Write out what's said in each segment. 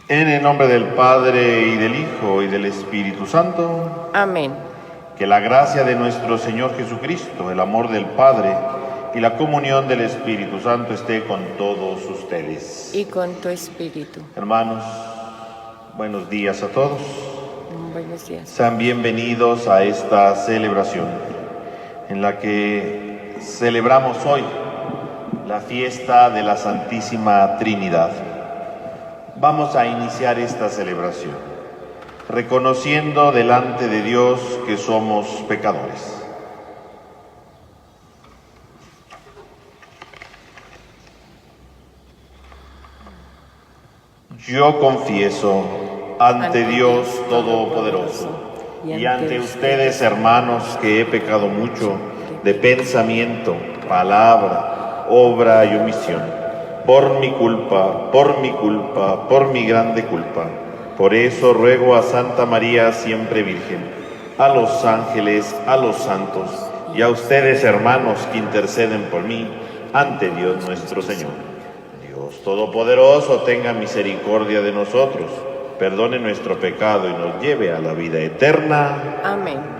En el nombre del Padre, y del Hijo, y del Espíritu Santo. Amén. Que la gracia de nuestro Señor Jesucristo, el amor del Padre y la comunión del Espíritu Santo esté con todos ustedes. Y con tu espíritu. Hermanos, buenos días a todos. Buenos días. Sean bienvenidos a esta celebración en la que celebramos hoy la fiesta de la Santísima Trinidad. Vamos a iniciar esta celebración reconociendo delante de Dios que somos pecadores. Yo confieso ante Dios Todopoderoso y ante ustedes, hermanos, que he pecado mucho de pensamiento, palabra, obra y omisión. Por mi culpa, por mi grande culpa. Por eso ruego a Santa María, siempre Virgen, a los ángeles, a los santos y a ustedes, hermanos, que interceden por mí ante Dios nuestro Señor. Dios Todopoderoso tenga misericordia de nosotros, perdone nuestro pecado y nos lleve a la vida eterna. Amén.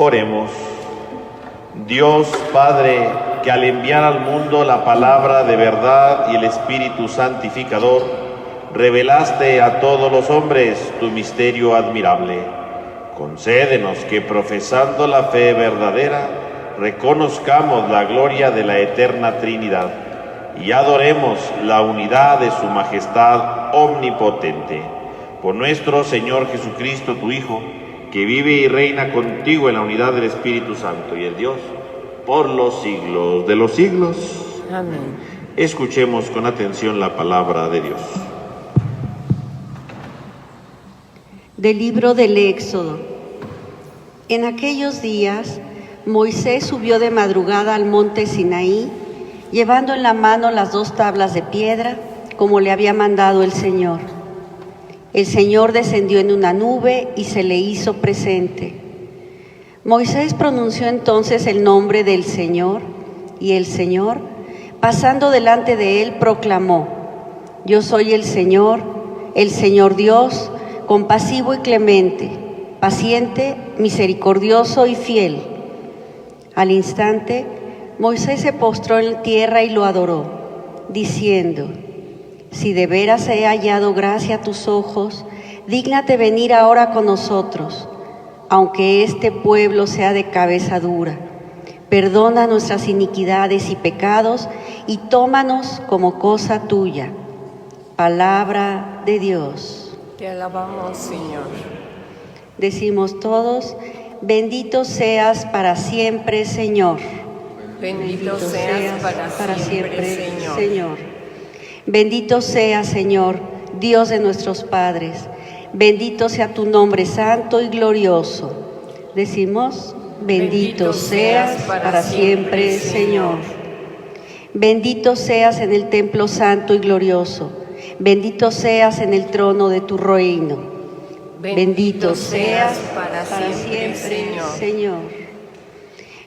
Oremos. Dios Padre, que al enviar al mundo la palabra de verdad y el Espíritu santificador, revelaste a todos los hombres tu misterio admirable. Concédenos que, profesando la fe verdadera, reconozcamos la gloria de la eterna Trinidad y adoremos la unidad de su majestad omnipotente. Por nuestro Señor Jesucristo, tu Hijo, que vive y reina contigo en la unidad del Espíritu Santo y el Dios, por los siglos de los siglos. Amén. Escuchemos con atención la palabra de Dios. Del libro del Éxodo. En aquellos días, Moisés subió de madrugada al monte Sinaí, llevando en la mano las 2 tablas de piedra, como le había mandado el Señor. El Señor descendió en una nube y se le hizo presente. Moisés pronunció entonces el nombre del Señor, y el Señor, pasando delante de él, proclamó: Yo soy el Señor Dios, compasivo y clemente, paciente, misericordioso y fiel. Al instante, Moisés se postró en tierra y lo adoró, diciendo: Si de veras he hallado gracia a tus ojos, dígnate venir ahora con nosotros, aunque este pueblo sea de cabeza dura. Perdona nuestras iniquidades y pecados y tómanos como cosa tuya. Palabra de Dios. Te alabamos, Señor. Decimos todos: bendito seas para siempre, Señor. Bendito seas para siempre, Señor. Bendito seas, Señor, Dios de nuestros padres. Bendito sea tu nombre santo y glorioso. Decimos: bendito seas para siempre, Señor. Bendito seas en el templo santo y glorioso. Bendito seas en el trono de tu reino. Bendito seas para siempre, Señor.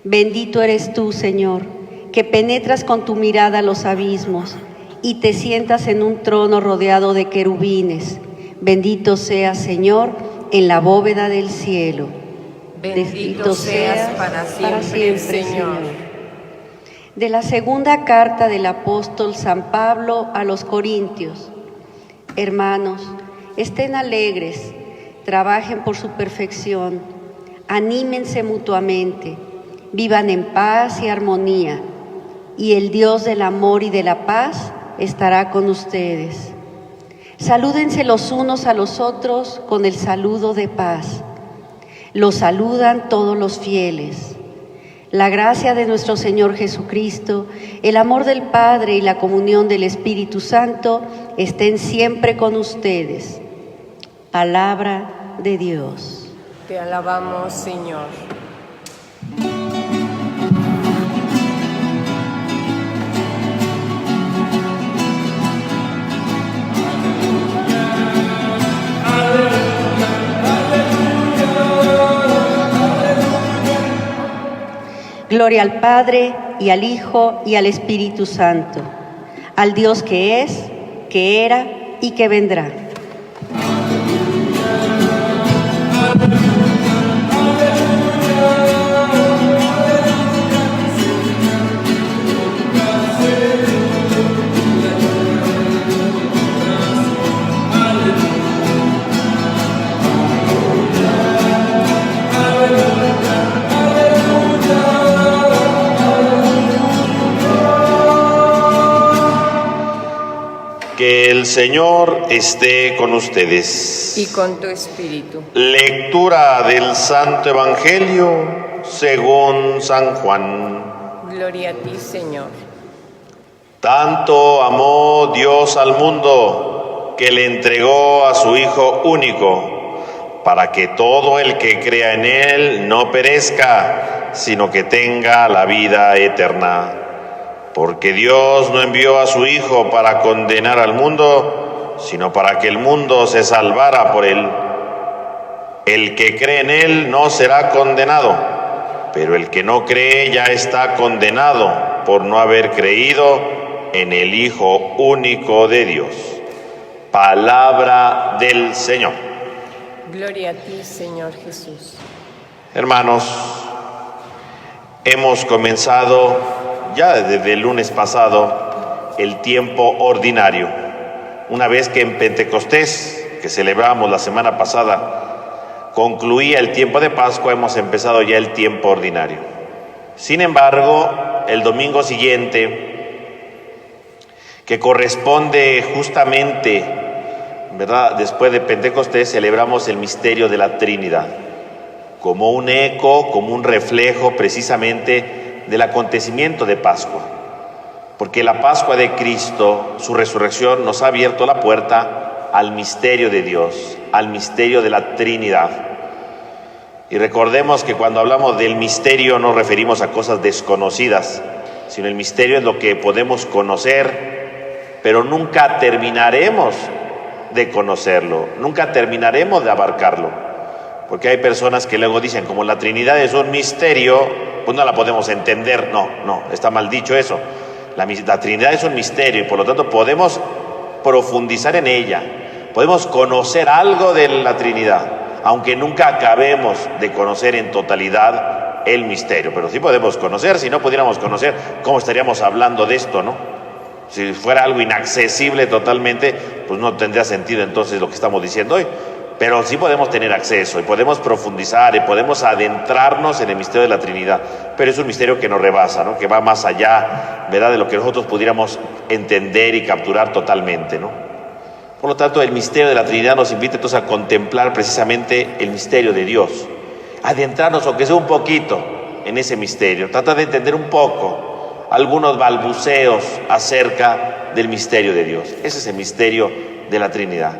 Bendito eres tú, Señor, que penetras con tu mirada los abismos y te sientas en un trono rodeado de querubines. Bendito seas, Señor, en la bóveda del cielo. Bendito seas para siempre, Señor. De la segunda carta del apóstol San Pablo a los Corintios. Hermanos, estén alegres, trabajen por su perfección, anímense mutuamente, vivan en paz y armonía, y el Dios del amor y de la paz estará con ustedes. Salúdense los unos a los otros con el saludo de paz. Los saludan todos los fieles. La gracia de nuestro Señor Jesucristo, el amor del Padre y la comunión del Espíritu Santo estén siempre con ustedes. Palabra de Dios. Te alabamos, Señor. Gloria al Padre, y al Hijo, y al Espíritu Santo, al Dios que es, que era y que vendrá. Que el Señor esté con ustedes. Y con tu espíritu. Lectura del Santo Evangelio según San Juan. Gloria a ti, Señor. Tanto amó Dios al mundo que le entregó a su Hijo único, para que todo el que crea en Él no perezca, sino que tenga la vida eterna. Porque Dios no envió a su Hijo para condenar al mundo, sino para que el mundo se salvara por Él. El que cree en Él no será condenado, pero el que no cree ya está condenado por no haber creído en el Hijo único de Dios. Palabra del Señor. Gloria a ti, Señor Jesús. Hermanos, hemos comenzado ya desde el lunes pasado el tiempo ordinario. Una vez que en Pentecostés, que celebramos la semana pasada, concluía el tiempo de Pascua, hemos empezado ya el tiempo ordinario. Sin embargo, el domingo siguiente, que corresponde justamente, ¿verdad?, después de Pentecostés, celebramos el misterio de la Trinidad, como un eco, como un reflejo precisamente del acontecimiento de Pascua. Porque la Pascua de Cristo, su resurrección, nos ha abierto la puerta al misterio de Dios, al misterio de la Trinidad. Y recordemos que cuando hablamos del misterio no nos referimos a cosas desconocidas, sino el misterio es lo que podemos conocer, pero nunca terminaremos de conocerlo, nunca terminaremos de abarcarlo. Porque hay personas que luego dicen, como la Trinidad es un misterio, pues no la podemos entender. No, está mal dicho eso. La Trinidad es un misterio y por lo tanto podemos profundizar en ella, podemos conocer algo de la Trinidad, aunque nunca acabemos de conocer en totalidad el misterio, pero sí podemos conocer. Si no pudiéramos conocer, ¿cómo estaríamos hablando de esto, no? Si fuera algo inaccesible totalmente, pues no tendría sentido entonces lo que estamos diciendo hoy. Pero sí podemos tener acceso y podemos profundizar y podemos adentrarnos en el misterio de la Trinidad. Pero es un misterio que nos rebasa, ¿no?, que va más allá, ¿verdad?, de lo que nosotros pudiéramos entender y capturar totalmente, ¿no? Por lo tanto, el misterio de la Trinidad nos invita entonces a contemplar precisamente el misterio de Dios, adentrarnos, aunque sea un poquito, en ese misterio, tratar de entender un poco algunos balbuceos acerca del misterio de Dios. Ese es el misterio de la Trinidad.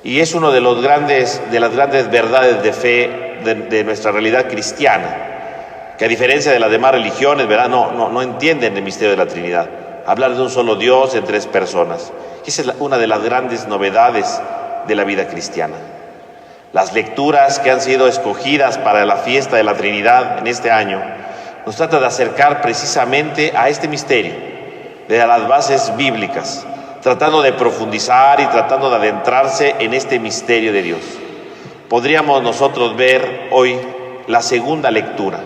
Y es uno de las grandes verdades de fe de nuestra realidad cristiana, que a diferencia de las demás religiones, ¿verdad?, no entienden el misterio de la Trinidad. Hablar de un solo Dios en tres personas. Esa es una de las grandes novedades de la vida cristiana. Las lecturas que han sido escogidas para la fiesta de la Trinidad en este año nos trata de acercar precisamente a este misterio, de las bases bíblicas, tratando de profundizar y tratando de adentrarse en este misterio de Dios. Podríamos nosotros ver hoy la segunda lectura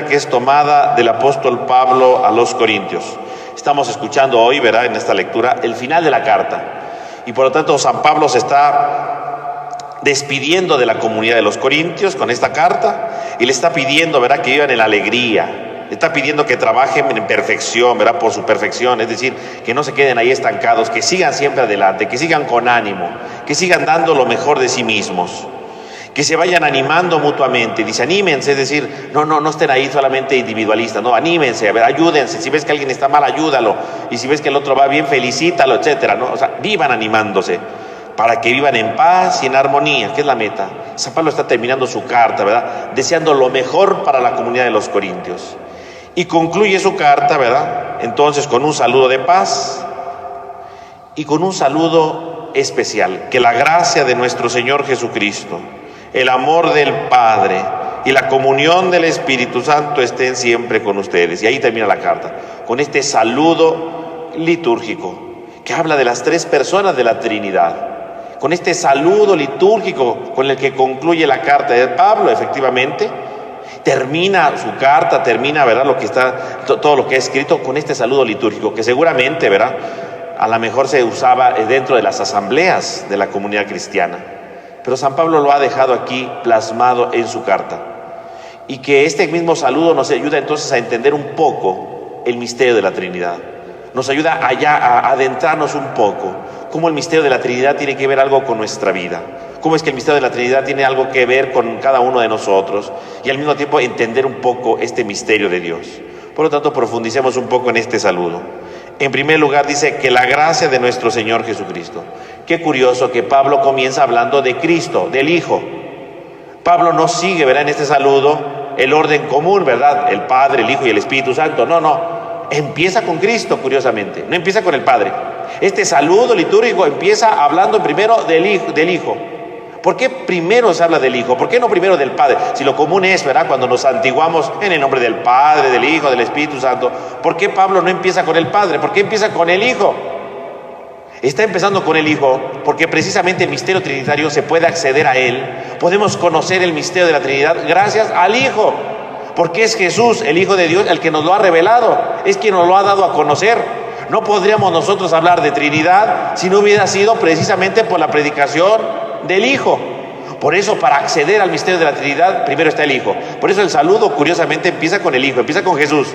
que es tomada del apóstol Pablo a los Corintios. Estamos escuchando hoy, ¿verdad?, en esta lectura, el final de la carta. Y por lo tanto, San Pablo se está despidiendo de la comunidad de los Corintios con esta carta y le está pidiendo, ¿verdad?, que vivan en la alegría. Le está pidiendo que trabajen en perfección, ¿verdad?, por su perfección, es decir, que no se queden ahí estancados, que sigan siempre adelante, que sigan con ánimo, que sigan dando lo mejor de sí mismos, que se vayan animando mutuamente. Dice, anímense, es decir, no estén ahí solamente individualistas, no, anímense, a ver, ayúdense. Si ves que alguien está mal, ayúdalo, y si ves que el otro va bien, felicítalo, etcétera, ¿no? O sea, vivan animándose, para que vivan en paz y en armonía, que es la meta. San Pablo está terminando su carta, ¿verdad?, deseando lo mejor para la comunidad de los Corintios. Y concluye su carta, ¿verdad?, entonces con un saludo de paz y con un saludo especial. Que la gracia de nuestro Señor Jesucristo, el amor del Padre y la comunión del Espíritu Santo estén siempre con ustedes. Y ahí termina la carta, con este saludo litúrgico que habla de las tres personas de la Trinidad. Con este saludo litúrgico con el que concluye la carta de Pablo, efectivamente, termina su carta, ¿verdad?, todo lo que ha escrito con este saludo litúrgico, que seguramente, ¿verdad?, a lo mejor se usaba dentro de las asambleas de la comunidad cristiana. Pero San Pablo lo ha dejado aquí plasmado en su carta. Y que este mismo saludo nos ayuda entonces a entender un poco el misterio de la Trinidad. Nos ayuda a adentrarnos un poco, cómo el misterio de la Trinidad tiene que ver algo con nuestra vida. Cómo es que el misterio de la Trinidad tiene algo que ver con cada uno de nosotros. Y al mismo tiempo entender un poco este misterio de Dios. Por lo tanto, profundicemos un poco en este saludo. En primer lugar dice que la gracia de nuestro Señor Jesucristo. Qué curioso que Pablo comienza hablando de Cristo, del Hijo. Pablo no sigue, ¿verdad?, en este saludo el orden común, ¿verdad?, el Padre, el Hijo y el Espíritu Santo. No. Empieza con Cristo, curiosamente. No empieza con el Padre. Este saludo litúrgico empieza hablando primero del Hijo. ¿Por qué primero se habla del Hijo? ¿Por qué no primero del Padre? Si lo común es, ¿verdad?, cuando nos santiguamos en el nombre del Padre, del Hijo, del Espíritu Santo. ¿Por qué Pablo no empieza con el Padre? ¿Por qué empieza con el Hijo? Está empezando con el Hijo porque precisamente el misterio trinitario se puede acceder a él. Podemos conocer el misterio de la Trinidad gracias al Hijo. Porque es Jesús, el Hijo de Dios, el que nos lo ha revelado. Es quien nos lo ha dado a conocer. No podríamos nosotros hablar de Trinidad si no hubiera sido precisamente por la predicación del Hijo. Por eso, para acceder al misterio de la Trinidad, primero está el Hijo. Por eso el saludo, curiosamente, empieza con el Hijo, empieza con Jesús.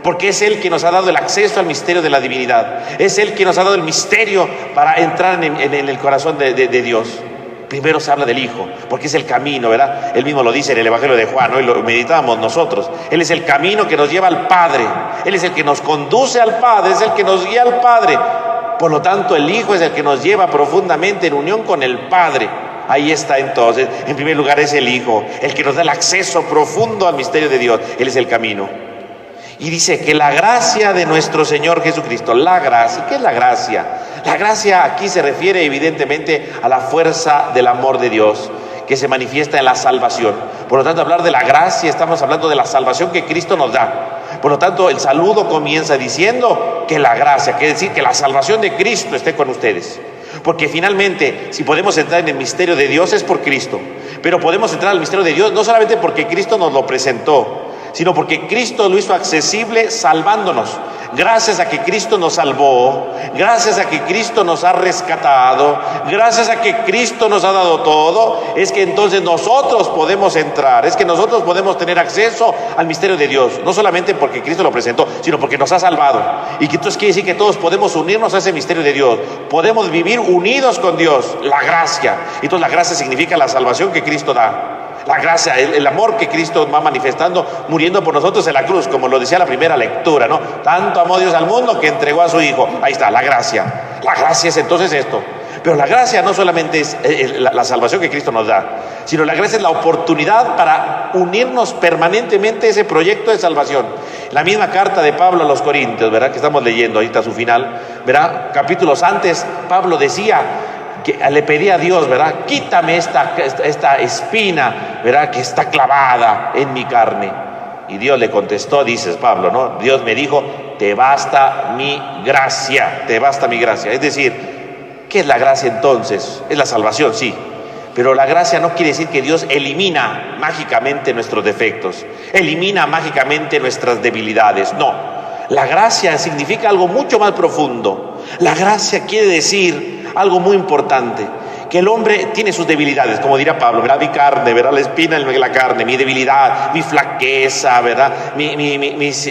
Porque es Él que nos ha dado el acceso al misterio de la divinidad. Es Él que nos ha dado el misterio para entrar en el corazón de Dios. Primero se habla del Hijo, porque es el camino, ¿verdad? Él mismo lo dice en el Evangelio de Juan, ¿no? Y lo meditábamos nosotros. Él es el camino que nos lleva al Padre. Él es el que nos conduce al Padre, es el que nos guía al Padre. Por lo tanto, el Hijo es el que nos lleva profundamente en unión con el Padre. Ahí está entonces, en primer lugar es el Hijo, el que nos da el acceso profundo al misterio de Dios. Él es el camino. Y dice que la gracia de nuestro Señor Jesucristo, la gracia, ¿qué es la gracia? La gracia aquí se refiere evidentemente a la fuerza del amor de Dios que se manifiesta en la salvación. Por lo tanto, hablar de la gracia, estamos hablando de la salvación que Cristo nos da. Por lo tanto, el saludo comienza diciendo que la gracia, quiere decir que la salvación de Cristo esté con ustedes. Porque finalmente, si podemos entrar en el misterio de Dios es por Cristo. Pero podemos entrar al misterio de Dios no solamente porque Cristo nos lo presentó, sino porque Cristo lo hizo accesible salvándonos. Gracias a que Cristo nos salvó, gracias a que Cristo nos ha rescatado, gracias a que Cristo nos ha dado todo, es que entonces nosotros podemos entrar, es que nosotros podemos tener acceso al misterio de Dios, no solamente porque Cristo lo presentó, sino porque nos ha salvado. Y que entonces quiere decir que todos podemos unirnos a ese misterio de Dios, podemos vivir unidos con Dios, la gracia. Entonces la gracia significa la salvación que Cristo da. La gracia, el amor que Cristo va manifestando, muriendo por nosotros en la cruz, como lo decía la primera lectura, ¿no? Tanto amó Dios al mundo que entregó a su Hijo. Ahí está, la gracia. La gracia es entonces esto. Pero la gracia no solamente es la salvación que Cristo nos da, sino la gracia es la oportunidad para unirnos permanentemente a ese proyecto de salvación. La misma carta de Pablo a los Corintios, ¿verdad? Que estamos leyendo ahorita su final, ¿verdad? Capítulos antes, Pablo decía, que le pedía a Dios, ¿verdad? Quítame esta espina, ¿verdad? Que está clavada en mi carne. Y Dios le contestó, dices Pablo, ¿no? Dios me dijo, te basta mi gracia, te basta mi gracia. Es decir, ¿qué es la gracia entonces? Es la salvación, sí. Pero la gracia no quiere decir que Dios elimina mágicamente nuestros defectos, elimina mágicamente nuestras debilidades, no. La gracia significa algo mucho más profundo. La gracia quiere decir algo muy importante, que el hombre tiene sus debilidades, como dirá Pablo, ¿verdad? Mi carne, ¿verdad? La espina en la carne, mi debilidad, mi flaqueza, ¿verdad? Mis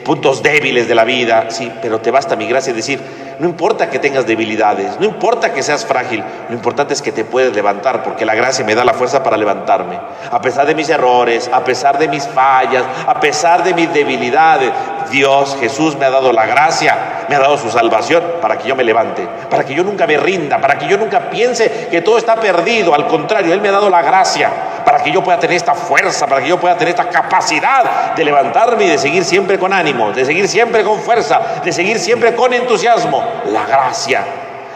puntos débiles de la vida, sí, pero te basta mi gracia. Es decir, no importa que tengas debilidades, no importa que seas frágil, lo importante es que te puedes levantar, porque la gracia me da la fuerza para levantarme, a pesar de mis errores, a pesar de mis fallas, a pesar de mis debilidades. Dios, Jesús me ha dado la gracia, me ha dado su salvación para que yo me levante, para que yo nunca me rinda, para que yo nunca piense que todo está perdido. Al contrario, Él me ha dado la gracia para que yo pueda tener esta fuerza, para que yo pueda tener esta capacidad de levantarme y de seguir siempre con ánimo, de seguir siempre con fuerza, de seguir siempre con entusiasmo. La gracia.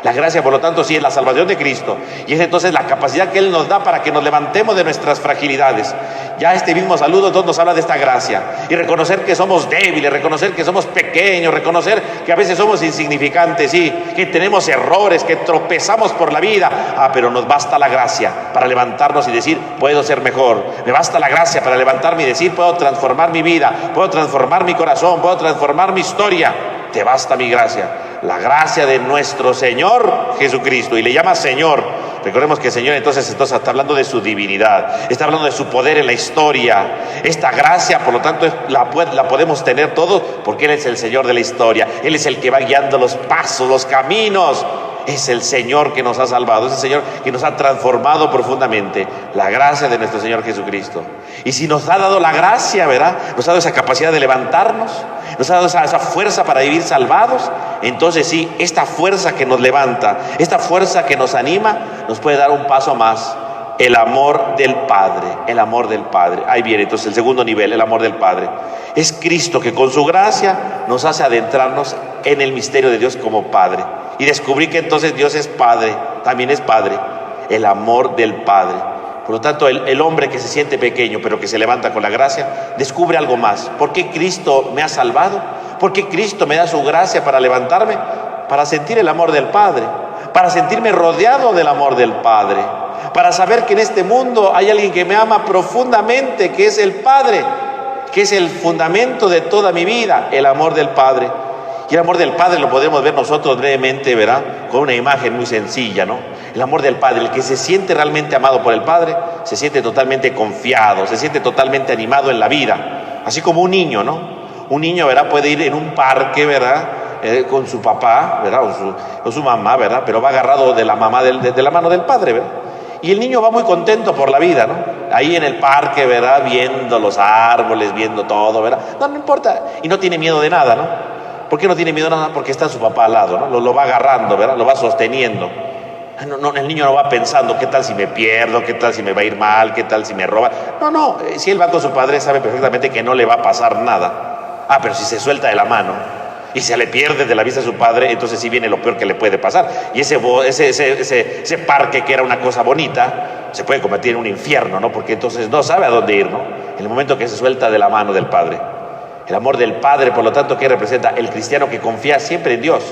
La gracia, por lo tanto, sí es la salvación de Cristo, y es entonces la capacidad que Él nos da para que nos levantemos de nuestras fragilidades. Ya este mismo saludo entonces nos habla de esta gracia, y reconocer que somos débiles, reconocer que somos pequeños, reconocer que a veces somos insignificantes, sí, que tenemos errores, que tropezamos por la vida, pero nos basta la gracia para levantarnos y decir, puedo ser mejor. Me basta la gracia para levantarme y decir, puedo transformar mi vida, puedo transformar mi corazón, puedo transformar mi historia. Te basta mi gracia, la gracia de nuestro Señor Jesucristo. Y le llama Señor. Recordemos que el Señor entonces está hablando de su divinidad, está hablando de su poder en la historia. Esta gracia, por lo tanto, la podemos tener todos porque Él es el Señor de la historia. Él es el que va guiando los pasos, los caminos. Es el Señor que nos ha salvado, es el Señor que nos ha transformado profundamente. La gracia de nuestro Señor Jesucristo. Y si nos ha dado la gracia, ¿verdad? Nos ha dado esa capacidad de levantarnos, nos ha dado esa fuerza para vivir salvados. Entonces sí, esta fuerza que nos levanta, esta fuerza que nos anima, nos puede dar un paso más. El amor del Padre, el amor del Padre. Ahí viene entonces el segundo nivel, el amor del Padre. Es Cristo que con su gracia nos hace adentrarnos en el misterio de Dios como Padre. Y descubrí que entonces Dios es Padre, también es Padre, el amor del Padre. Por lo tanto, el hombre que se siente pequeño, pero que se levanta con la gracia, descubre algo más. ¿Por qué Cristo me ha salvado? ¿Por qué Cristo me da su gracia para levantarme? Para sentir el amor del Padre, para sentirme rodeado del amor del Padre, para saber que en este mundo hay alguien que me ama profundamente, que es el Padre, que es el fundamento de toda mi vida, el amor del Padre. Y el amor del Padre lo podemos ver nosotros brevemente, ¿verdad? Con una imagen muy sencilla, ¿no? El amor del Padre, el que se siente realmente amado por el Padre, se siente totalmente confiado, se siente totalmente animado en la vida. Así como un niño, ¿no? Un niño, ¿verdad? Puede ir en un parque, ¿verdad? Con su papá, ¿verdad? O su mamá, ¿verdad? Pero va agarrado de la mamá, de la mano del Padre, ¿verdad? Y el niño va muy contento por la vida, ¿no? Ahí en el parque, ¿verdad? Viendo los árboles, viendo todo, ¿verdad? No importa. Y no tiene miedo de nada, ¿no? ¿Por qué no tiene miedo de nada? Porque está su papá al lado, ¿no? Lo va agarrando, ¿verdad? Lo va sosteniendo. No, el niño no va pensando, ¿qué tal si me pierdo? ¿Qué tal si me va a ir mal? ¿Qué tal si me roba? No, si él va con su padre sabe perfectamente que no le va a pasar nada. Pero si se suelta de la mano y se le pierde de la vista a su padre, entonces sí viene lo peor que le puede pasar. Y ese parque que era una cosa bonita se puede convertir en un infierno, ¿no? Porque entonces no sabe a dónde ir, ¿no? En el momento que se suelta de la mano del Padre. El amor del Padre, por lo tanto, ¿qué representa? El cristiano que confía siempre en Dios,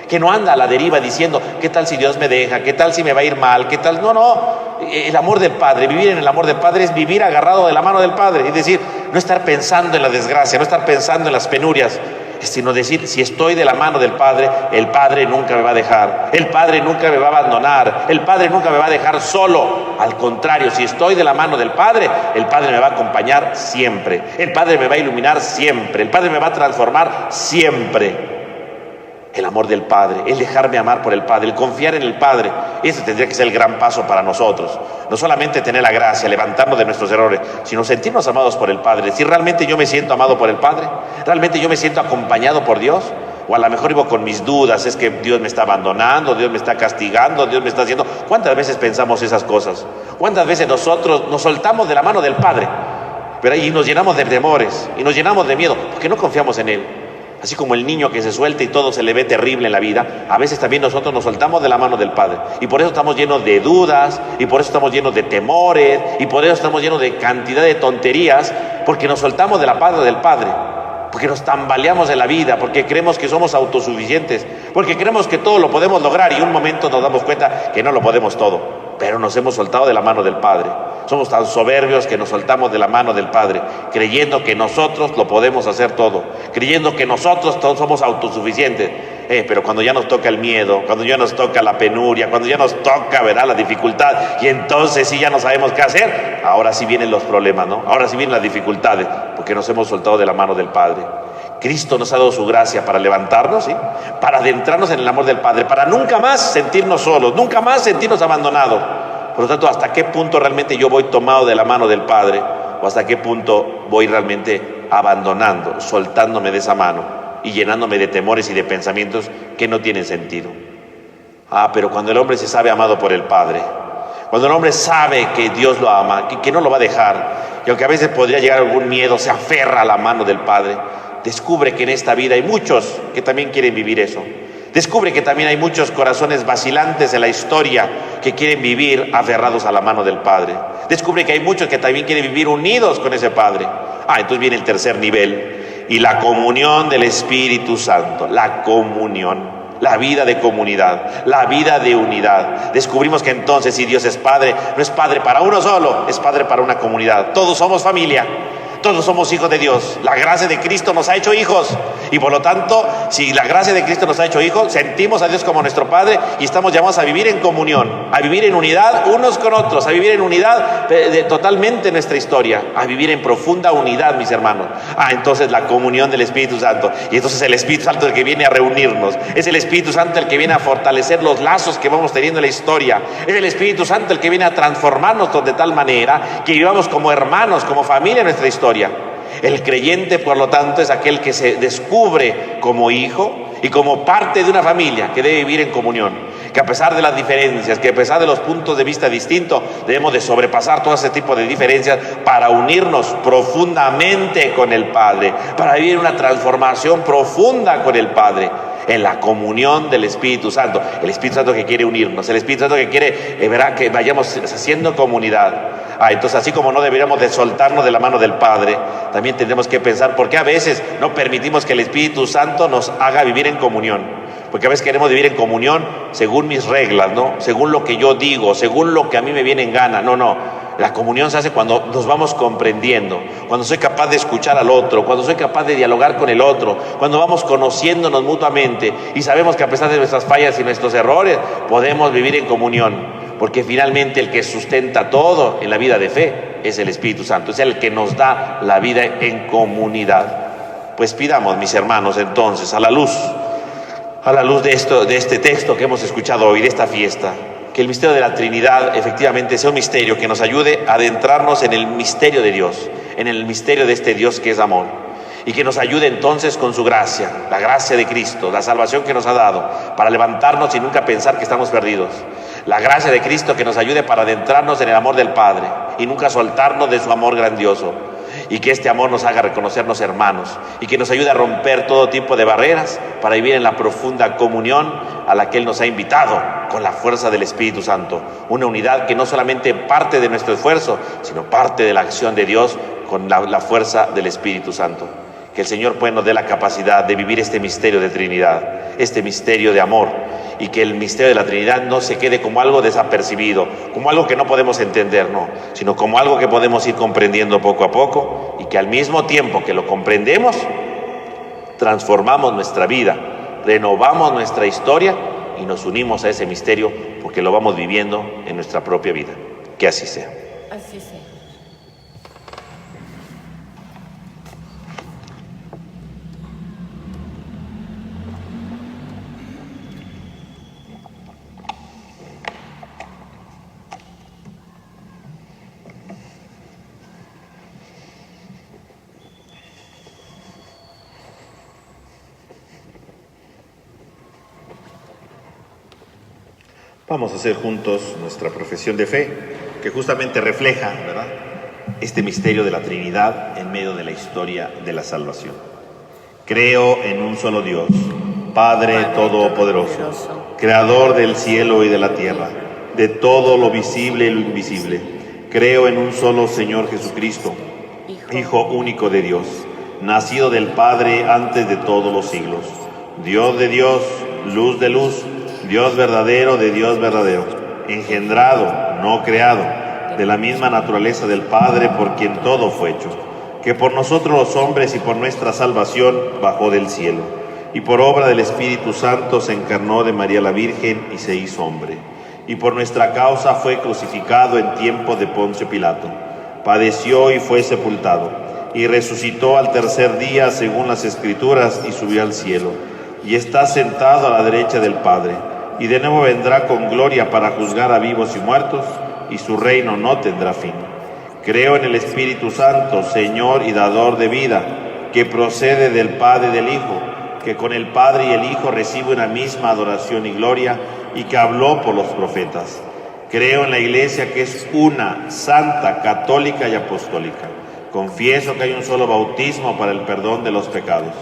que no anda a la deriva diciendo, ¿qué tal si Dios me deja? ¿Qué tal si me va a ir mal? ¿Qué tal? No. El amor del Padre, vivir en el amor del Padre es vivir agarrado de la mano del Padre. Es decir, no estar pensando en la desgracia, no estar pensando en las penurias, sino decir, si estoy de la mano del Padre, el Padre nunca me va a dejar, el Padre nunca me va a abandonar, el Padre nunca me va a dejar solo. Al contrario, si estoy de la mano del Padre, el Padre me va a acompañar siempre, el Padre me va a iluminar siempre, el Padre me va a transformar siempre. El amor del Padre, el dejarme amar por el Padre, el confiar en el Padre, ese tendría que ser el gran paso para nosotros. No solamente tener la gracia, levantarnos de nuestros errores, sino sentirnos amados por el Padre. Si realmente yo me siento amado por el Padre, realmente yo me siento acompañado por Dios, o a lo mejor vivo con mis dudas, es que Dios me está abandonando, Dios me está castigando, Dios me está haciendo. ¿Cuántas veces pensamos esas cosas? ¿Cuántas veces nosotros nos soltamos de la mano del Padre? Pero ahí nos llenamos de temores y nos llenamos de miedo, porque no confiamos en Él. Así como el niño que se suelta y todo se le ve terrible en la vida, a veces también nosotros nos soltamos de la mano del Padre. Y por eso estamos llenos de dudas, y por eso estamos llenos de temores, y por eso estamos llenos de cantidad de tonterías, porque nos soltamos de la mano del Padre, porque nos tambaleamos de la vida, porque creemos que somos autosuficientes, porque creemos que todo lo podemos lograr y un momento nos damos cuenta que no lo podemos todo, pero nos hemos soltado de la mano del Padre. Somos tan soberbios que nos soltamos de la mano del Padre, creyendo que nosotros lo podemos hacer todo, creyendo que nosotros todos somos autosuficientes. Pero cuando ya nos toca el miedo, cuando ya nos toca la penuria, cuando ya nos toca, ¿verdad?, la dificultad, y entonces sí ya no sabemos qué hacer, ahora sí vienen los problemas, ¿no? Ahora sí vienen las dificultades, porque nos hemos soltado de la mano del Padre. Cristo nos ha dado su gracia para levantarnos, ¿sí?, para adentrarnos en el amor del Padre, para nunca más sentirnos solos, nunca más sentirnos abandonados. Por lo tanto, ¿hasta qué punto realmente yo voy tomado de la mano del Padre? ¿O hasta qué punto voy realmente abandonando, soltándome de esa mano y llenándome de temores y de pensamientos que no tienen sentido? Pero cuando el hombre se sabe amado por el Padre, cuando el hombre sabe que Dios lo ama, que no lo va a dejar, y aunque a veces podría llegar algún miedo, se aferra a la mano del Padre, descubre que en esta vida hay muchos que también quieren vivir eso. Descubre que también hay muchos corazones vacilantes en la historia que quieren vivir aferrados a la mano del Padre. Descubre que hay muchos que también quieren vivir unidos con ese Padre. Entonces viene el tercer nivel, y la comunión del Espíritu Santo, la comunión, la vida de comunidad, la vida de unidad. Descubrimos que entonces, si Dios es Padre, no es Padre para uno solo, es Padre para una comunidad. Todos somos familia. Todos somos hijos de Dios. La gracia de Cristo nos ha hecho hijos. Y por lo tanto, si la gracia de Cristo nos ha hecho hijos, sentimos a Dios como nuestro Padre y estamos llamados a vivir en comunión, a vivir en unidad unos con otros, a vivir en unidad totalmente nuestra historia, a vivir en profunda unidad, mis hermanos. Entonces la comunión del Espíritu Santo. Y entonces el Espíritu Santo es el que viene a reunirnos. Es el Espíritu Santo el que viene a fortalecer los lazos que vamos teniendo en la historia. Es el Espíritu Santo el que viene a transformarnos de tal manera que vivamos como hermanos, como familia en nuestra historia. El creyente, por lo tanto, es aquel que se descubre como hijo y como parte de una familia que debe vivir en comunión, que a pesar de las diferencias, que a pesar de los puntos de vista distintos, debemos de sobrepasar todo ese tipo de diferencias para unirnos profundamente con el Padre, para vivir una transformación profunda con el Padre, en la comunión del Espíritu Santo. El Espíritu Santo que quiere unirnos, el Espíritu Santo que quiere que vayamos haciendo comunidad. Entonces, así como no deberíamos de soltarnos de la mano del Padre, también tendremos que pensar por qué a veces no permitimos que el Espíritu Santo nos haga vivir en comunión. Porque a veces queremos vivir en comunión según mis reglas, ¿no? Según lo que yo digo, según lo que a mí me viene en gana. No. La comunión se hace cuando nos vamos comprendiendo, cuando soy capaz de escuchar al otro, cuando soy capaz de dialogar con el otro, cuando vamos conociéndonos mutuamente y sabemos que a pesar de nuestras fallas y nuestros errores podemos vivir en comunión, porque finalmente el que sustenta todo en la vida de fe es el Espíritu Santo, es el que nos da la vida en comunidad. Pues pidamos, mis hermanos, entonces, a la luz de este texto que hemos escuchado hoy, de esta fiesta, que el misterio de la Trinidad efectivamente sea un misterio que nos ayude a adentrarnos en el misterio de Dios, en el misterio de este Dios que es amor, y que nos ayude entonces con su gracia, la gracia de Cristo, la salvación que nos ha dado, para levantarnos y nunca pensar que estamos perdidos. La gracia de Cristo que nos ayude para adentrarnos en el amor del Padre y nunca soltarnos de su amor grandioso. Y que este amor nos haga reconocernos hermanos y que nos ayude a romper todo tipo de barreras para vivir en la profunda comunión a la que Él nos ha invitado con la fuerza del Espíritu Santo. Una unidad que no solamente parte de nuestro esfuerzo, sino parte de la acción de Dios con la fuerza del Espíritu Santo. Que el Señor pues nos dé la capacidad de vivir este misterio de Trinidad, este misterio de amor, y que el misterio de la Trinidad no se quede como algo desapercibido, como algo que no podemos entender, no, sino como algo que podemos ir comprendiendo poco a poco, y que al mismo tiempo que lo comprendemos, transformamos nuestra vida, renovamos nuestra historia y nos unimos a ese misterio porque lo vamos viviendo en nuestra propia vida. Que así sea. Así sea. Vamos a hacer juntos nuestra profesión de fe, que justamente refleja, ¿verdad?, este misterio de la Trinidad en medio de la historia de la salvación. Creo en un solo Dios, Padre Todopoderoso, Creador del cielo y de la tierra, de todo lo visible y lo invisible. Creo en un solo Señor Jesucristo, Hijo único de Dios, nacido del Padre antes de todos los siglos, Dios de Dios, luz de luz, Dios verdadero de Dios verdadero, engendrado, no creado, de la misma naturaleza del Padre por quien todo fue hecho, que por nosotros los hombres y por nuestra salvación bajó del cielo, y por obra del Espíritu Santo se encarnó de María la Virgen y se hizo hombre, y por nuestra causa fue crucificado en tiempo de Poncio Pilato, padeció y fue sepultado, y resucitó al tercer día según las Escrituras y subió al cielo, y está sentado a la derecha del Padre, y de nuevo vendrá con gloria para juzgar a vivos y muertos, y su reino no tendrá fin. Creo en el Espíritu Santo, Señor y dador de vida, que procede del Padre y del Hijo, que con el Padre y el Hijo recibe una misma adoración y gloria, y que habló por los profetas. Creo en la Iglesia, que es una, santa, católica y apostólica. Confieso que hay un solo bautismo para el perdón de los pecados.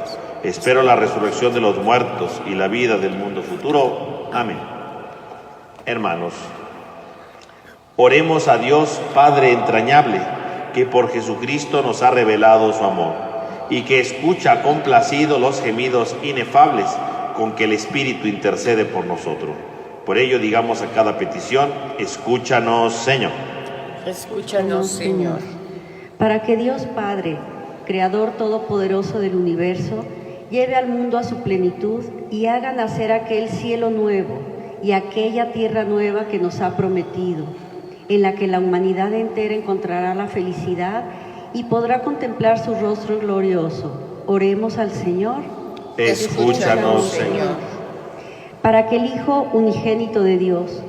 Espero la resurrección de los muertos y la vida del mundo futuro. Amén. Hermanos, oremos a Dios Padre entrañable, que por Jesucristo nos ha revelado su amor, y que escucha complacido los gemidos inefables con que el Espíritu intercede por nosotros. Por ello digamos a cada petición: escúchanos, Señor. Escúchanos, Señor. Para que Dios Padre, Creador todopoderoso del universo, lleve al mundo a su plenitud y haga nacer aquel cielo nuevo y aquella tierra nueva que nos ha prometido, en la que la humanidad entera encontrará la felicidad y podrá contemplar su rostro glorioso. Oremos al Señor. Escúchanos, Señor. Para que el Hijo unigénito de Dios,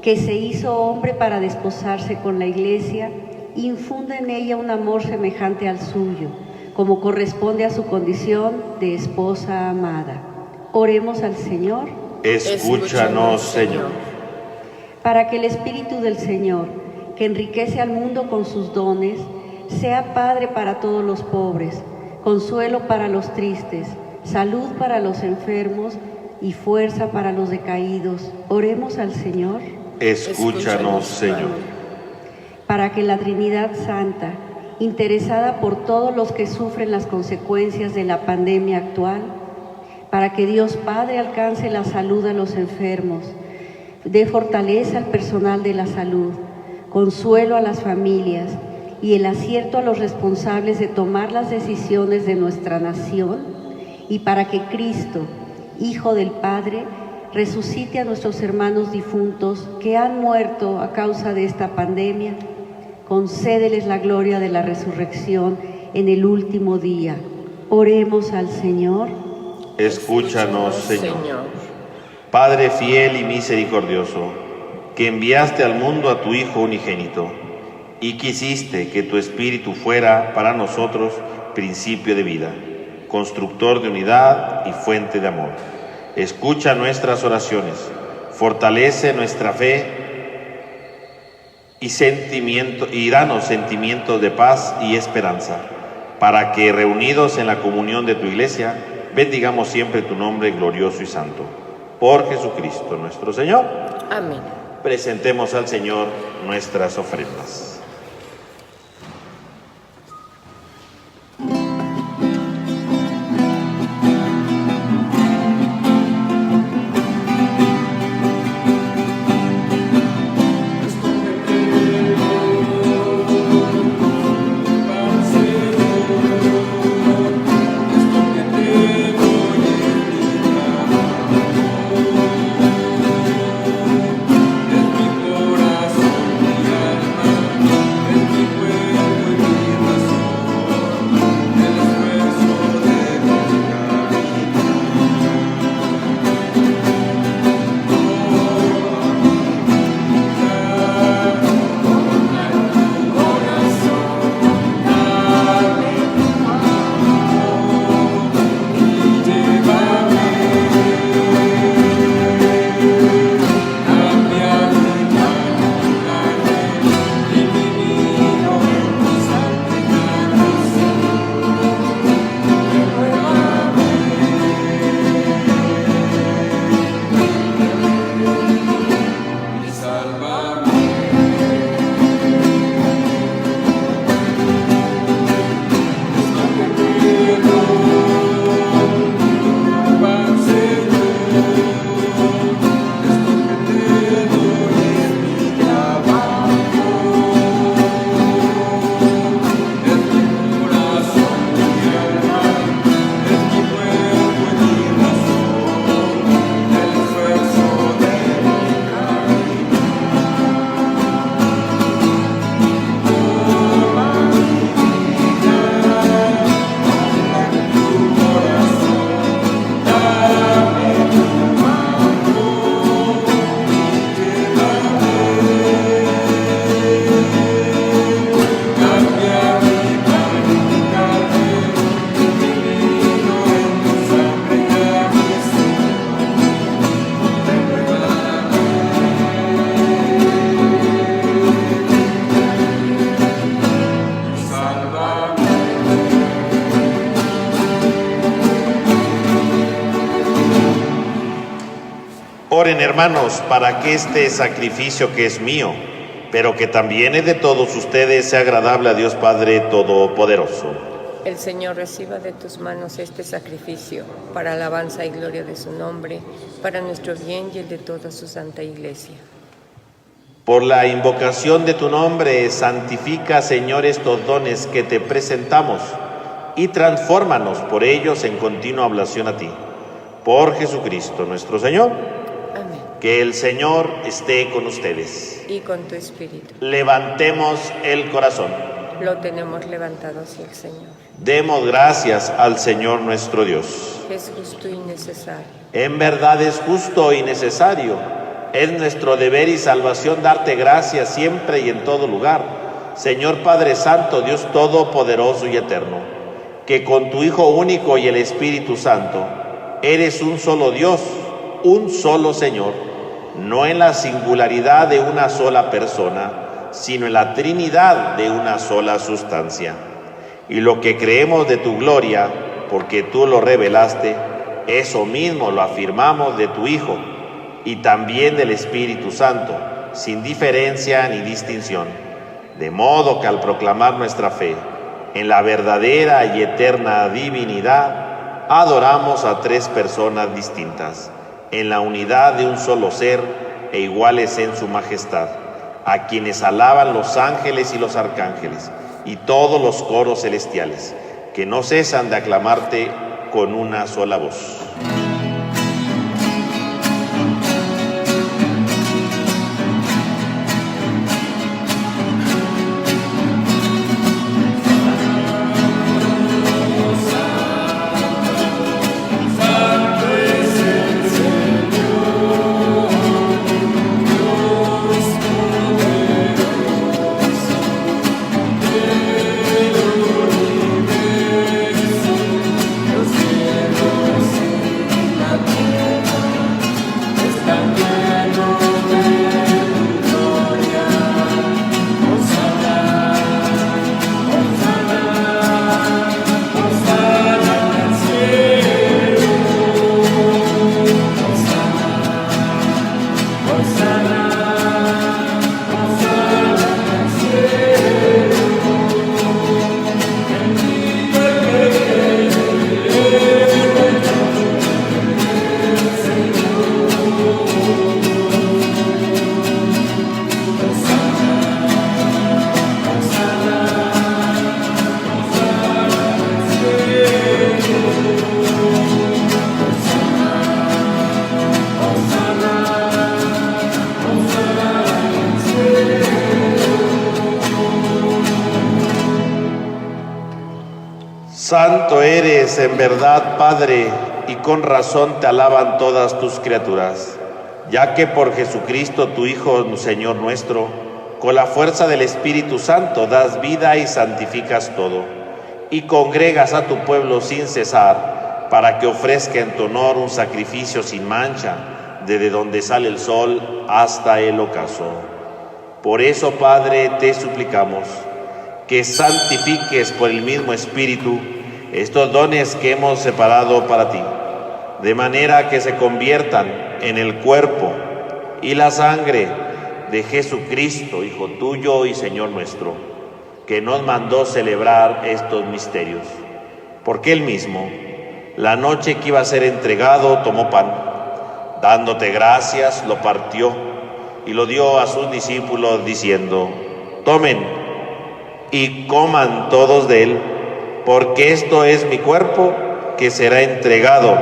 que se hizo hombre para desposarse con la Iglesia, infunda en ella un amor semejante al suyo, como corresponde a su condición de esposa amada. Oremos al Señor. Escúchanos, Señor. Para que el Espíritu del Señor, que enriquece al mundo con sus dones, sea Padre para todos los pobres, consuelo para los tristes, salud para los enfermos y fuerza para los decaídos. Oremos al Señor. Escúchanos, Señor. Para que la Trinidad Santa, interesada por todos los que sufren las consecuencias de la pandemia actual, para que Dios Padre alcance la salud a los enfermos, dé fortaleza al personal de la salud, consuelo a las familias y el acierto a los responsables de tomar las decisiones de nuestra nación, y para que Cristo, Hijo del Padre, resucite a nuestros hermanos difuntos que han muerto a causa de esta pandemia. Concédeles la gloria de la resurrección en el último día. Oremos al Señor. Escúchanos, Señor. Padre fiel y misericordioso, que enviaste al mundo a tu Hijo unigénito y quisiste que tu Espíritu fuera para nosotros principio de vida, constructor de unidad y fuente de amor. Escucha nuestras oraciones, fortalece nuestra fe y danos sentimientos de paz y esperanza, para que reunidos en la comunión de tu Iglesia, bendigamos siempre tu nombre glorioso y santo. Por Jesucristo nuestro Señor. Amén. Presentemos al Señor nuestras ofrendas. Oren, hermanos, para que este sacrificio que es mío, pero que también es de todos ustedes, sea agradable a Dios Padre Todopoderoso. El Señor reciba de tus manos este sacrificio, para alabanza y gloria de su nombre, para nuestro bien y el de toda su santa Iglesia. Por la invocación de tu nombre, santifica, Señor, estos dones que te presentamos y transfórmanos por ellos en continua oblación a ti. Por Jesucristo nuestro Señor. Amén. Que el Señor esté con ustedes. Y con tu espíritu. Levantemos el corazón. Lo tenemos levantado hacia el Señor. Demos gracias al Señor nuestro Dios. Es justo y necesario. En verdad es justo y necesario. Es nuestro deber y salvación darte gracias siempre y en todo lugar. Señor Padre Santo, Dios Todopoderoso y Eterno, que con tu Hijo único y el Espíritu Santo eres un solo Dios, un solo Señor, no en la singularidad de una sola persona, sino en la Trinidad de una sola sustancia. Y lo que creemos de tu gloria, porque tú lo revelaste, eso mismo lo afirmamos de tu Hijo y también del Espíritu Santo, sin diferencia ni distinción. De modo que al proclamar nuestra fe en la verdadera y eterna divinidad, adoramos a tres personas distintas, en la unidad de un solo ser e iguales en su majestad, a quienes alaban los ángeles y los arcángeles y todos los coros celestiales, que no cesan de aclamarte con una sola voz. Santo eres en verdad, Padre, y con razón te alaban todas tus criaturas, ya que por Jesucristo, tu Hijo, Señor nuestro, con la fuerza del Espíritu Santo das vida y santificas todo, y congregas a tu pueblo sin cesar, para que ofrezca en tu honor un sacrificio sin mancha, desde donde sale el sol hasta el ocaso. Por eso, Padre, te suplicamos que santifiques por el mismo Espíritu estos dones que hemos separado para ti, de manera que se conviertan en el cuerpo y la sangre de Jesucristo, Hijo tuyo y Señor nuestro, que nos mandó celebrar estos misterios. Porque Él mismo, la noche que iba a ser entregado, tomó pan, dándote gracias, lo partió y lo dio a sus discípulos, diciendo: tomen y coman todos de él, porque esto es mi cuerpo que será entregado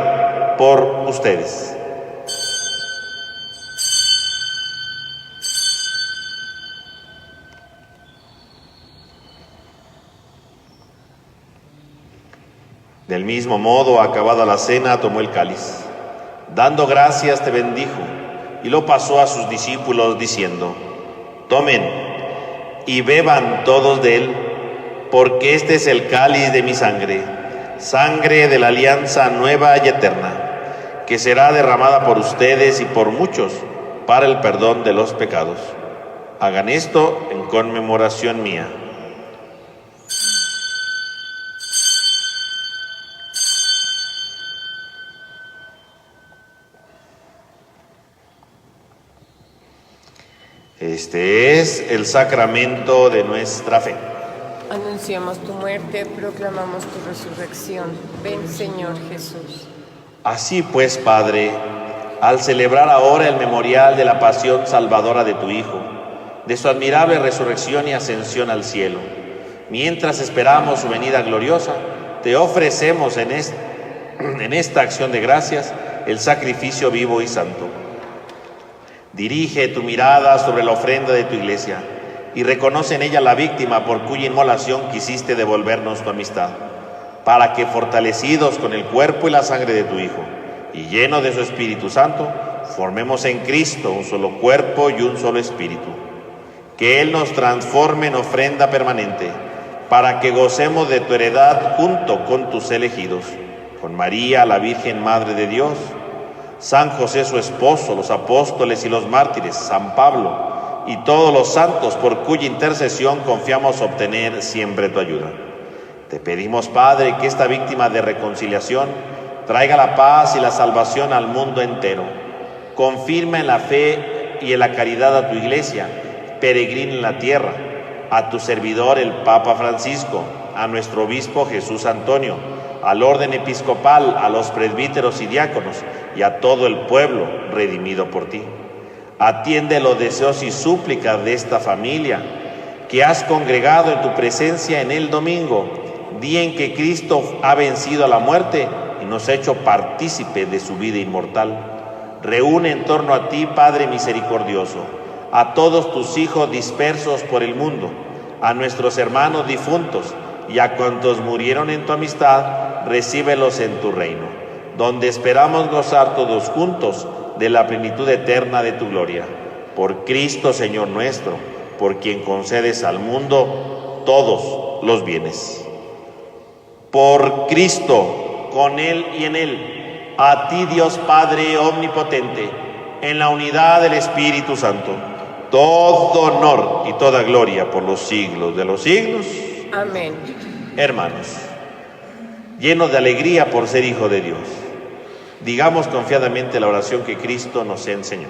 por ustedes. Del mismo modo, acabada la cena, tomó el cáliz. Dando gracias, te bendijo y lo pasó a sus discípulos, diciendo: tomen y beban todos de él, porque este es el cáliz de mi sangre, sangre de la alianza nueva y eterna, que será derramada por ustedes y por muchos para el perdón de los pecados. Hagan esto en conmemoración mía. Este es el sacramento de nuestra fe. Anunciamos tu muerte, proclamamos tu resurrección. Ven, Señor Jesús. Así pues, Padre, al celebrar ahora el memorial de la pasión salvadora de tu Hijo, de su admirable resurrección y ascensión al cielo, mientras esperamos su venida gloriosa, te ofrecemos en esta acción de gracias el sacrificio vivo y santo. Dirige tu mirada sobre la ofrenda de tu iglesia y reconoce en ella la víctima por cuya inmolación quisiste devolvernos tu amistad, para que, fortalecidos con el cuerpo y la sangre de tu Hijo y llenos de su Espíritu Santo, formemos en Cristo un solo cuerpo y un solo espíritu. Que Él nos transforme en ofrenda permanente, para que gocemos de tu heredad junto con tus elegidos, con María, la Virgen Madre de Dios, San José su esposo, los apóstoles y los mártires, San Pablo y todos los santos, por cuya intercesión confiamos obtener siempre tu ayuda. Te pedimos, Padre, que esta víctima de reconciliación traiga la paz y la salvación al mundo entero. Confirma en la fe y en la caridad a tu iglesia, peregrina en la tierra, a tu servidor el Papa Francisco, a nuestro obispo Jesús Antonio, al orden episcopal, a los presbíteros y diáconos y a todo el pueblo redimido por ti. Atiende los deseos y súplicas de esta familia que has congregado en tu presencia en el domingo, día en que Cristo ha vencido a la muerte y nos ha hecho partícipe de su vida inmortal. Reúne en torno a ti, Padre misericordioso, a todos tus hijos dispersos por el mundo, a nuestros hermanos difuntos y a cuantos murieron en tu amistad, recíbelos en tu reino, donde esperamos gozar todos juntos de la plenitud eterna de tu gloria. Por Cristo, Señor nuestro, por quien concedes al mundo todos los bienes. Por Cristo, con Él y en Él, a ti, Dios Padre omnipotente, en la unidad del Espíritu Santo, todo honor y toda gloria por los siglos de los siglos. Amén. Hermanos, llenos de alegría por ser hijo de Dios, digamos confiadamente la oración que Cristo nos enseñó.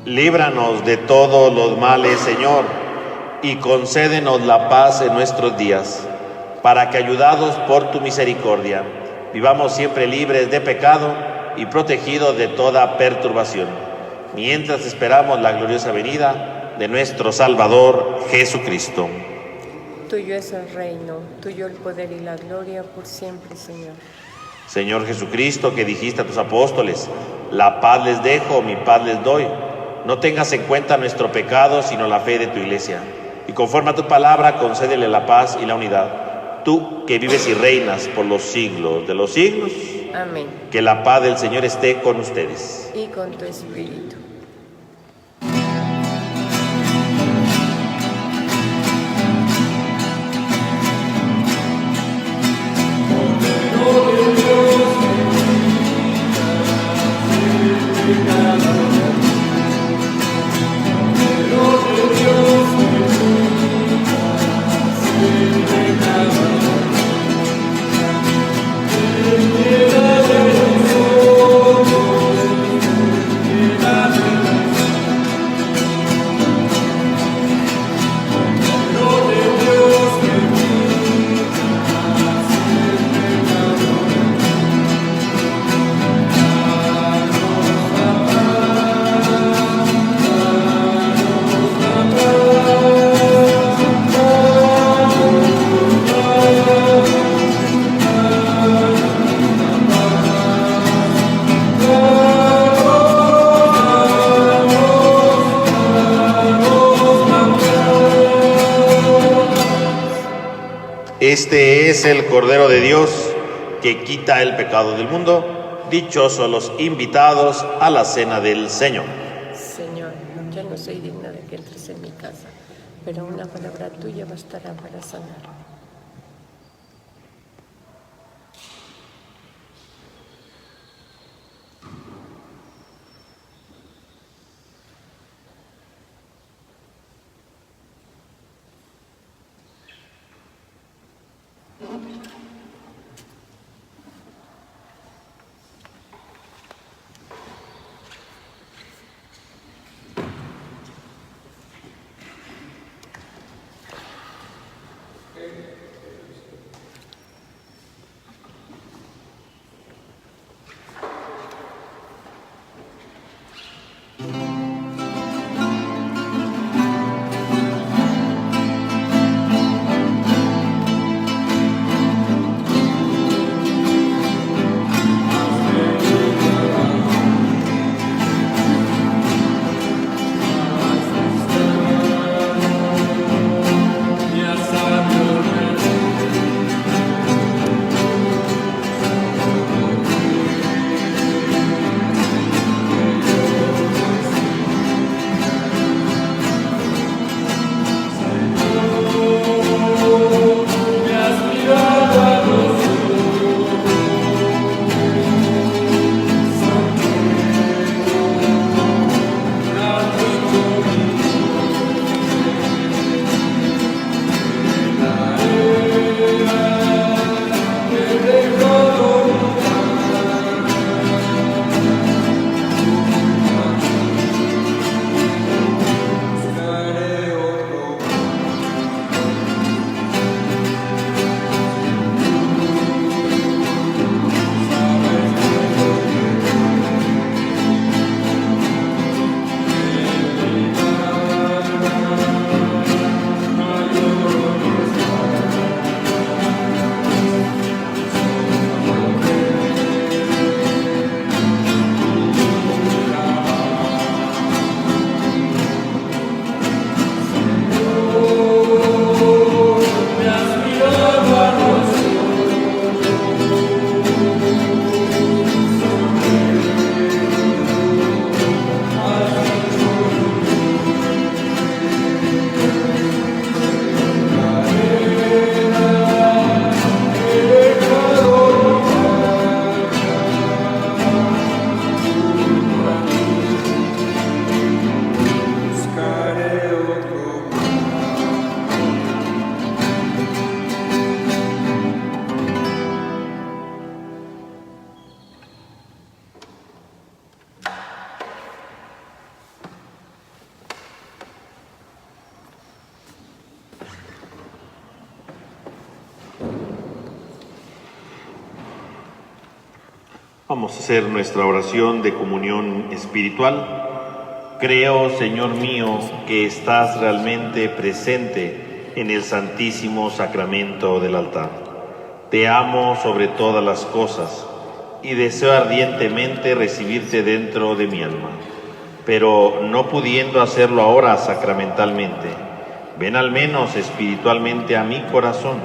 Líbranos de todos los males, Señor, y concédenos la paz en nuestros días, para que, ayudados por tu misericordia, vivamos siempre libres de pecado y protegidos de toda perturbación, mientras esperamos la gloriosa venida de nuestro Salvador Jesucristo. Tuyo es el reino, tuyo el poder y la gloria por siempre, Señor. Señor Jesucristo, que dijiste a tus apóstoles: la paz les dejo, mi paz les doy. No tengas en cuenta nuestro pecado, sino la fe de tu Iglesia. Y conforme a tu palabra, concédele la paz y la unidad. Tú, que vives y reinas por los siglos de los siglos. Amén. Que la paz del Señor esté con ustedes. Y con tu espíritu. Este Este es el Cordero de Dios que quita el pecado del mundo. Dichosos los invitados a la cena del Señor. Señor, yo no soy digna de que entres en mi casa, pero una palabra tuya bastará para sanar. Vamos a hacer nuestra oración de comunión espiritual. Creo, Señor mío, que estás realmente presente en el Santísimo Sacramento del altar. Te amo sobre todas las cosas y deseo ardientemente recibirte dentro de mi alma. Pero no pudiendo hacerlo ahora sacramentalmente, ven al menos espiritualmente a mi corazón,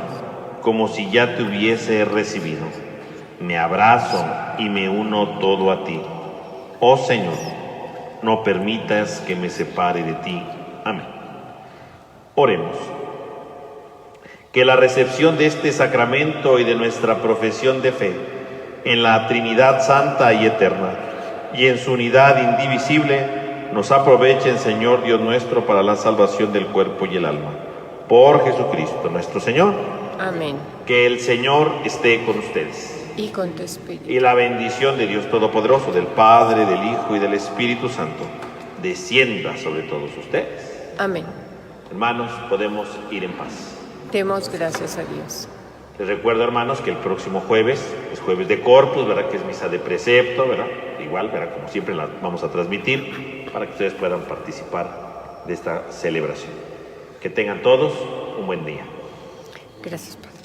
como si ya te hubiese recibido. Me abrazo y me uno todo a ti. Oh Señor, no permitas que me separe de ti. Amén. Oremos. Que la recepción de este sacramento y de nuestra profesión de fe en la Trinidad Santa y Eterna y en su unidad indivisible nos aprovechen, Señor Dios nuestro, para la salvación del cuerpo y el alma. Por Jesucristo nuestro Señor. Amén. Que el Señor esté con ustedes. Y con tu espíritu. Y la bendición de Dios Todopoderoso, del Padre, del Hijo y del Espíritu Santo, descienda sobre todos ustedes. Amén. Hermanos, podemos ir en paz. Demos gracias a Dios. Les recuerdo, hermanos, que el próximo jueves es jueves de Corpus, ¿verdad? Que es misa de precepto, ¿verdad? Igual, ¿verdad? Como siempre la vamos a transmitir para que ustedes puedan participar de esta celebración. Que tengan todos un buen día. Gracias, Padre.